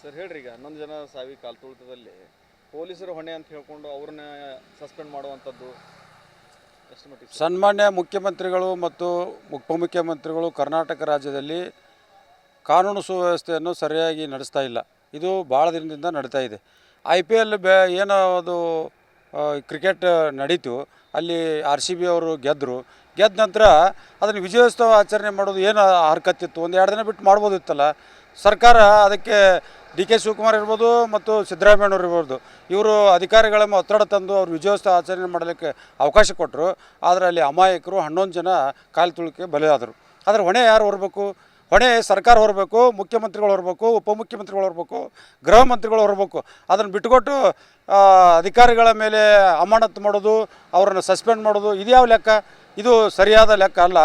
Sir ಹೇಳ್ರಿ, ಈಗ 11 ಜನ ಸಾವಿಗೆ ಕಾಲ್ ತುಳಿತದಲ್ಲಿ ಪೊಲೀಸರು ಹೊಣೆ ಅಂತ ಹೇಳ್ಕೊಂಡು ಅವ್ರನ್ನ ಸಸ್ಪೆಂಡ್ ಮಾಡುವಂಥದ್ದು ಎಷ್ಟು ಮಟ್ಟಿಗೆ? ಸನ್ಮಾನ್ಯ ಮುಖ್ಯಮಂತ್ರಿಗಳು ಮತ್ತು ಉಪಮುಖ್ಯಮಂತ್ರಿಗಳು ಕರ್ನಾಟಕ ರಾಜ್ಯದಲ್ಲಿ ಕಾನೂನು ಸುವ್ಯವಸ್ಥೆಯನ್ನು ಸರಿಯಾಗಿ ನಡೆಸ್ತಾ ಇಲ್ಲ. ಇದು ಭಾಳ ದಿನದಿಂದ ನಡೀತಾ ಇದೆ. IPL ಏನೋ ಅದು ಕ್ರಿಕೆಟ್ ನಡೀತು, ಅಲ್ಲಿ RCB ಅವರು ಗೆದ್ದರು. ಗೆದ್ದ ನಂತರ ಅದನ್ನು ವಿಜಯೋತ್ಸವ ಆಚರಣೆ ಮಾಡೋದು ಏನು ಹರ್ಕತ್ತಿತ್ತು, 1-2 ದಿನ ಬಿಟ್ಟು ಮಾಡ್ಬೋದಿತ್ತಲ್ಲ. ಸರ್ಕಾರ ಅದಕ್ಕೆ DK ಶಿವಕುಮಾರ್ ಇರ್ಬೋದು ಮತ್ತು ಸಿದ್ದರಾಮಯ್ಯನವ್ರು ಇರ್ಬೋದು, ಇವರು ಅಧಿಕಾರಿಗಳ ಒತ್ತಡ ತಂದು ಅವ್ರು ವಿಜಯೋತ್ಸವ ಆಚರಣೆ ಮಾಡಲಿಕ್ಕೆ ಅವಕಾಶ ಕೊಟ್ಟರು. ಆದರೆ ಅಲ್ಲಿ ಅಮಾಯಕರು 11 ಜನ ಕಾಲು ತುಳಿಕೆ ಬಲಿಯಾದರು. ಆದರೆ ಹೊಣೆ ಯಾರು ಹೊರಬೇಕು? ಹೊಣೆ ಸರ್ಕಾರ ಹೊರಬೇಕು, ಮುಖ್ಯಮಂತ್ರಿಗಳು ಹೊರಬೇಕು, ಉಪಮುಖ್ಯಮಂತ್ರಿಗಳು ಹೊರಬೇಕು, ಗೃಹ ಮಂತ್ರಿಗಳು ಹೊರಬೇಕು. ಅದನ್ನು ಬಿಟ್ಟುಕೊಟ್ಟು ಅಧಿಕಾರಿಗಳ ಮೇಲೆ ಅಮಾನತು ಮಾಡೋದು, ಅವರನ್ನು ಸಸ್ಪೆಂಡ್ ಮಾಡೋದು, ಇದು ಯಾವ ಲೆಕ್ಕ? ಇದು ಸರಿಯಾದ ಲೆಕ್ಕ ಅಲ್ಲ.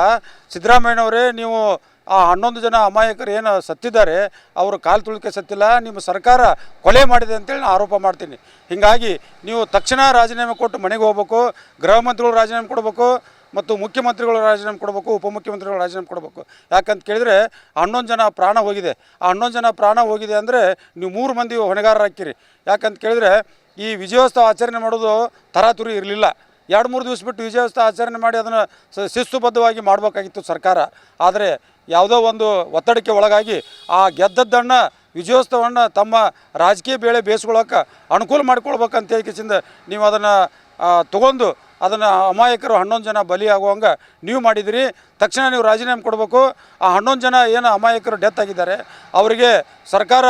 ಸಿದ್ದರಾಮಯ್ಯನವರೇ, ನೀವು ಆ 11 ಜನ ಅಮಾಯಕರು ಏನು ಸತ್ತಿದ್ದಾರೆ, ಅವರು ಕಾಲು ತುಳಿಕೆ ಸತ್ತಿಲ್ಲ, ನಿಮ್ಮ ಸರ್ಕಾರ ಕೊಲೆ ಮಾಡಿದೆ ಅಂತೇಳಿ ನಾನು ಆರೋಪ ಮಾಡ್ತೀನಿ. ಹೀಗಾಗಿ ನೀವು ತಕ್ಷಣ ರಾಜೀನಾಮೆ ಕೊಟ್ಟು ಮನೆಗೆ ಹೋಗ್ಬೇಕು. ಗೃಹ ಮಂತ್ರಿಗಳು ರಾಜೀನಾಮೆ ಕೊಡಬೇಕು ಮತ್ತು ಮುಖ್ಯಮಂತ್ರಿಗಳು ರಾಜೀನಾಮೆ ಕೊಡಬೇಕು, ಉಪಮುಖ್ಯಮಂತ್ರಿಗಳು ರಾಜೀನಾಮೆ ಕೊಡಬೇಕು. ಯಾಕಂತ ಕೇಳಿದರೆ 11 ಜನ ಪ್ರಾಣ ಹೋಗಿದೆ. ಆ 11 ಜನ ಪ್ರಾಣ ಹೋಗಿದೆ ಅಂದರೆ ನೀವು 3 ಮಂದಿ ಹೊಣೆಗಾರರು ಹಾಕಿರಿ. ಯಾಕಂತ ಕೇಳಿದರೆ ಈ ವಿಜಯೋತ್ಸವ ಆಚರಣೆ ಮಾಡೋದು ತರಾತುರಿ ಇರಲಿಲ್ಲ. 2-3 ದಿವಸ ಬಿಟ್ಟು ವಿಜಯೋತ್ಸವ ಆಚರಣೆ ಮಾಡಿ ಅದನ್ನು ಶಿಸ್ತುಬದ್ಧವಾಗಿ ಮಾಡಬೇಕಾಗಿತ್ತು ಸರ್ಕಾರ. ಆದರೆ ಯಾವುದೋ ಒಂದು ಒತ್ತಡಕ್ಕೆ ಒಳಗಾಗಿ ಆ ಗೆದ್ದದ್ದನ್ನು ವಿಜಯೋತ್ಸವವನ್ನು ತಮ್ಮ ರಾಜಕೀಯ ಬೇಳೆ ಬೇಯಿಸ್ಕೊಳ್ಳೋಕೆ ಅನುಕೂಲ ಮಾಡ್ಕೊಳ್ಬೇಕಂತ ಹೇಳಿಕೆಸಿಂದ ನೀವು ಅದನ್ನು ತೊಗೊಂಡು ಅದನ್ನು ಅಮಾಯಕರು 11 ಜನ ಬಲಿಯಾಗುವಂಗೆ ನೀವು ಮಾಡಿದಿರಿ. ತಕ್ಷಣ ನೀವು ರಾಜೀನಾಮೆ ಕೊಡಬೇಕು. ಆ 11 ಜನ ಏನು ಅಮಾಯಕರು ಡೆತ್ ಆಗಿದ್ದಾರೆ ಅವರಿಗೆ ಸರ್ಕಾರ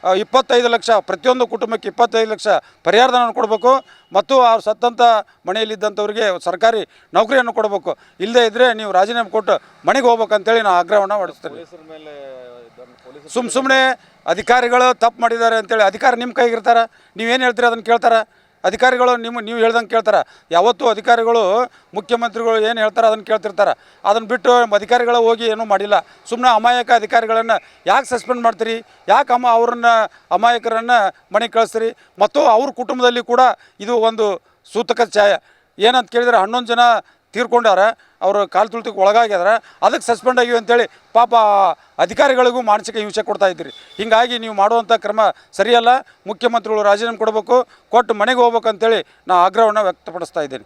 25 ಲಕ್ಷ, ಪ್ರತಿಯೊಂದು ಕುಟುಂಬಕ್ಕೆ 25 ಲಕ್ಷ ಪರಿಹಾರಧನ ಕೊಡಬೇಕು ಮತ್ತು ಆ ಸತ್ತಂಥ ಮನೆಯಲ್ಲಿದ್ದಂಥವ್ರಿಗೆ ಸರ್ಕಾರಿ ನೌಕರಿಯನ್ನು ಕೊಡಬೇಕು. ಇಲ್ಲದೇ ಇದ್ದರೆ ನೀವು ರಾಜೀನಾಮೆ ಕೊಟ್ಟು ಮನೆಗೆ ಹೋಗ್ಬೇಕಂತೇಳಿ ನಾನು ಆಗ್ರಹವನ್ನು ಮಾಡಿಸ್ತೇನೆ. ಸುಮ್ಮನೆ ಅಧಿಕಾರಿಗಳು ತಪ್ಪು ಮಾಡಿದ್ದಾರೆ ಅಂತೇಳಿ ಅಧಿಕಾರ ನಿಮ್ಮ ಕೈಗಿರ್ತಾರೆ, ನೀವೇನು ಹೇಳ್ತೀರಿ ಅದನ್ನು ಕೇಳ್ತಾರೆ ಅಧಿಕಾರಿಗಳು. ನೀವು ಹೇಳ್ದಂಗೆ ಕೇಳ್ತಾರೆ. ಯಾವತ್ತೂ ಅಧಿಕಾರಿಗಳು ಮುಖ್ಯಮಂತ್ರಿಗಳು ಏನು ಹೇಳ್ತಾರೆ ಅದನ್ನು ಕೇಳ್ತಿರ್ತಾರೆ. ಅದನ್ನು ಬಿಟ್ಟು ಅಧಿಕಾರಿಗಳು ಹೋಗಿ ಏನೂ ಮಾಡಿಲ್ಲ. ಸುಮ್ಮನೆ ಅಮಾಯಕ ಅಧಿಕಾರಿಗಳನ್ನು ಯಾಕೆ ಸಸ್ಪೆಂಡ್ ಮಾಡ್ತೀರಿ? ಯಾಕೆ ಅವ್ರನ್ನ ಅಮಾಯಕರನ್ನು ಮನೆಗೆ ಕಳಿಸ್ತೀರಿ? ಮತ್ತು ಅವ್ರ ಕುಟುಂಬದಲ್ಲಿ ಕೂಡ ಇದು ಒಂದು ಸೂತಕ ಛಾಯ. ಏನಂತ ಕೇಳಿದರೆ 11 ಜನ ತೀರ್ಕೊಂಡಾರೆ, ಅವರು ಕಾಲು ತುಳಿತಕ್ಕೆ ಒಳಗಾಗ್ಯಾರ, ಅದಕ್ಕೆ ಸಸ್ಪೆಂಡ್ ಆಗಿವೆ ಅಂತೇಳಿ ಪಾಪ ಅಧಿಕಾರಿಗಳಿಗೂ ಮಾನಸಿಕ ಹಿಂಸೆ ಕೊಡ್ತಾ ಇದ್ದೀರಿ. ಹೀಗಾಗಿ ನೀವು ಮಾಡುವಂಥ ಕ್ರಮ ಸರಿಯಲ್ಲ. ಮುಖ್ಯಮಂತ್ರಿಗಳು ರಾಜೀನಾಮೆ ಕೊಡಬೇಕು, ಕೊಟ್ಟು ಮನೆಗೆ ಹೋಗ್ಬೇಕು ಅಂತೇಳಿ ನಾನು ಆಗ್ರಹವನ್ನು ವ್ಯಕ್ತಪಡಿಸ್ತಾ ಇದ್ದೀನಿ.